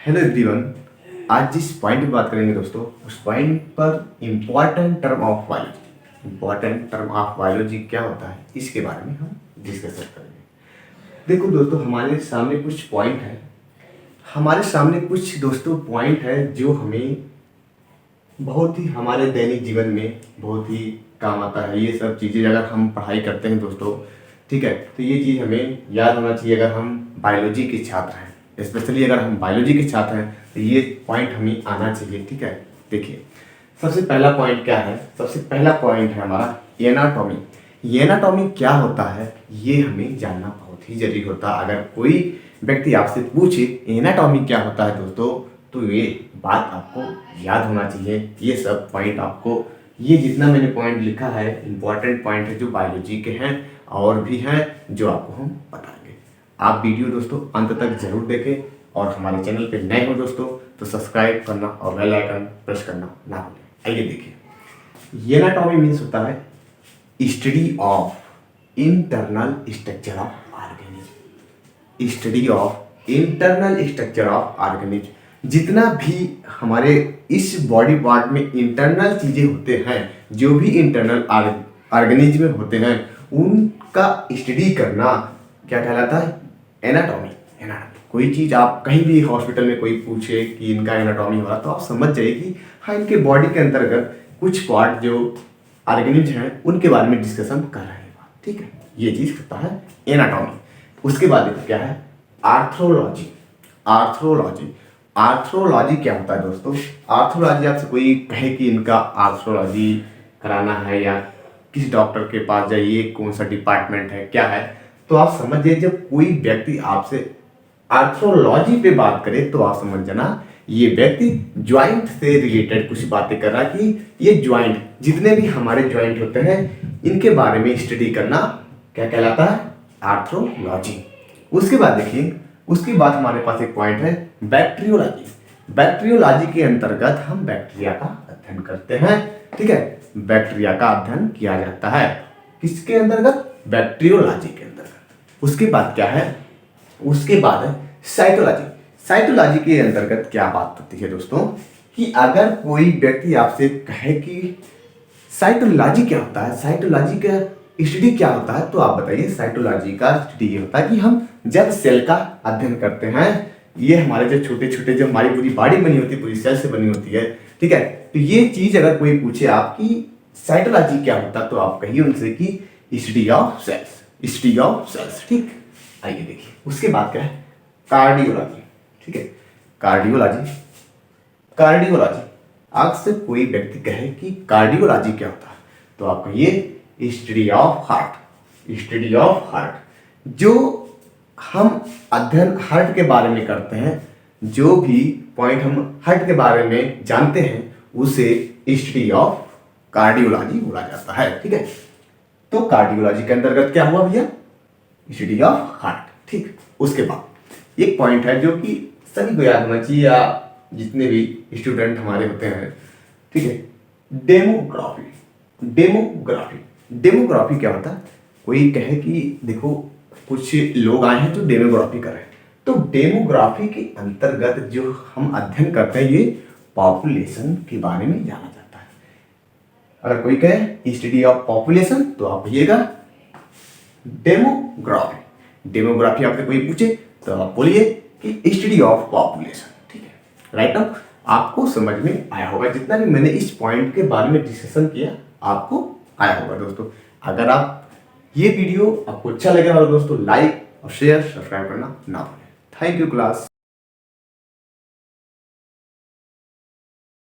Hello everyone. आज जिस point पे बात करेंगे दोस्तों, उस पॉइंट पर important term of biology, important term of biology क्या होता है इसके बारे में हम डिस्कस करेंगे। देखो दोस्तों, हमारे सामने कुछ पॉइंट है, हमारे सामने कुछ दोस्तों पॉइंट है जो हमें बहुत ही हमारे दैनिक जीवन में बहुत ही काम आता है। ये सब चीज़ें अगर हम पढ़ाई करते हैं दोस्तों, ठीक है, तो ये चीज़ हमें याद होना चाहिए अगर हम बायोलॉजी के छात्र हैं। स्पेशली अगर हम बायोलॉजी के छात्र हैं तो ये पॉइंट हमें आना चाहिए, ठीक है। देखिए, सबसे पहला पॉइंट क्या है? सबसे पहला पॉइंट है हमारा एनाटॉमी। एनाटॉमी क्या होता है ये हमें जानना बहुत ही जरूरी होता है। अगर कोई व्यक्ति आपसे पूछे एनाटॉमी क्या होता है दोस्तों, तो ये बात आपको याद होना चाहिए। ये सब पॉइंट आपको, ये जितना मैंने पॉइंट लिखा है इंपॉर्टेंट पॉइंट है जो बायोलॉजी के हैं और भी हैं जो आपको हम बताएंगे। आप वीडियो दोस्तों अंत तक जरूर देखें और हमारे चैनल पे नए हो दोस्तों तो सब्सक्राइब करना और बेल आइकन प्रेस करना ना भूलें। आइए देखिए, एनाटॉमी मीन्स होता है study of internal structure of organism. Study of internal structure of organism, जितना भी हमारे इस बॉडी पार्ट में इंटरनल चीजें होते हैं, जो भी इंटरनल ऑर्गेनिज्म में होते हैं, उनका स्टडी करना क्या कहलाता है? एनाटॉमी। एनाटॉमी कोई चीज आप कहीं भी हॉस्पिटल में कोई पूछे कि इनका एनाटॉमी हो रहा, तो आप समझ जाइए कि हाँ, इनके बॉडी के अंतर्गत कुछ पार्ट जो ऑर्गेनिज्म हैं उनके बारे में डिस्कशन कर रहे हैं, ठीक है। ये चीज होता है एनाटॉमी। उसके बाद देखो क्या है? आर्थ्रोलॉजी। आर्थ्रोलॉजी, आर्थ्रोलॉजी क्या होता है दोस्तों? आर्थ्रोलॉजी आपसे कोई कहे कि इनका आर्थ्रोलॉजी कराना है या किसी डॉक्टर के पास जाइए, कौन सा डिपार्टमेंट है, क्या है, तो आप समझ जाइए जब कोई व्यक्ति आपसे आर्थ्रोलॉजी पे बात करे तो आप समझ जाना ये व्यक्ति ज्वाइंट से रिलेटेड कुछ बातें कर रहा है कि ये ज्वाइंट, जितने भी हमारे ज्वाइंट होते हैं इनके बारे में स्टडी करना क्या कहलाता है? आर्थ्रोलॉजी। उसके बाद देखिए, उसके बाद हमारे पास एक पॉइंट है बैक्टीरियोलॉजी। बैक्टीरियोलॉजी के अंतर्गत हम बैक्टीरिया का अध्ययन करते हैं, ठीक है। बैक्टीरिया का अध्ययन किया जाता है किसके अंतर्गत? बैक्टीरियोलॉजी के अंतर्गत। उसके बाद क्या है? उसके बाद है साइटोलॉजी। साइटोलॉजी के अंतर्गत क्या बात होती है दोस्तों कि अगर कोई व्यक्ति आपसे कहे कि साइटोलॉजी क्या होता है, साइटोलॉजी का स्टडी क्या होता है, तो आप बताइए। साइटोलॉजी का स्टडी ये होता है कि हम जब सेल का अध्ययन करते हैं, ये हमारे जो छोटे छोटे जो हमारी पूरी बॉडी बनी होती है पूरी सेल से बनी होती है, ठीक है। तो ये चीज अगर कोई पूछे आपकी साइटोलॉजी क्या होता है, तो आप कहिए उनसे कि study of cells, study of cells, ठीक। आइए देखिए, उसके बाद क्या है? कार्डियोलॉजी, ठीक है। कार्डियोलॉजी, कार्डियोलॉजी आपसे कोई व्यक्ति कहे कि कार्डियोलॉजी क्या होता है, तो आप कहिए study of heart. Study of heart, जो हम अध्ययन हार्ट के बारे में करते हैं, जो भी पॉइंट हम हार्ट के बारे में जानते हैं उसे स्टडी ऑफ कार्डियोलॉजी बोला जाता है, ठीक है। तो कार्डियोलॉजी के अंतर्गत क्या हुआ भैया? स्टडी ऑफ हार्ट, ठीक। उसके बाद एक पॉइंट है जो कि सभी को याद होना चाहिए या जितने भी स्टूडेंट हमारे होते हैं, ठीक है। डेमोग्राफी। डेमोग्राफी, डेमोग्राफी क्या होता है? कोई कहे कि देखो कुछ लोग आए हैं जो डेमोग्राफी कर रहे हैं, तो डेमोग्राफी के अंतर्गत जो हम अध्ययन करते हैं ये पॉपुलेशन के बारे में जाना जाता है। अगर कोई कहे स्टडी ऑफ पॉपुलेशन तो आप कहिएगा डेमोग्राफी। डेमोग्राफी आपसे कोई पूछे तो आप बोलिए कि स्टडी ऑफ पॉपुलेशन, ठीक है। राइट नाउ आपको समझ में आया होगा, जितना भी मैंने इस पॉइंट के बारे में डिस्कशन किया आपको आया होगा दोस्तों। अगर आप ये वीडियो आपको अच्छा लगे और दोस्तों लाइक और शेयर सब्सक्राइब करना ना भूलें। Thank you class.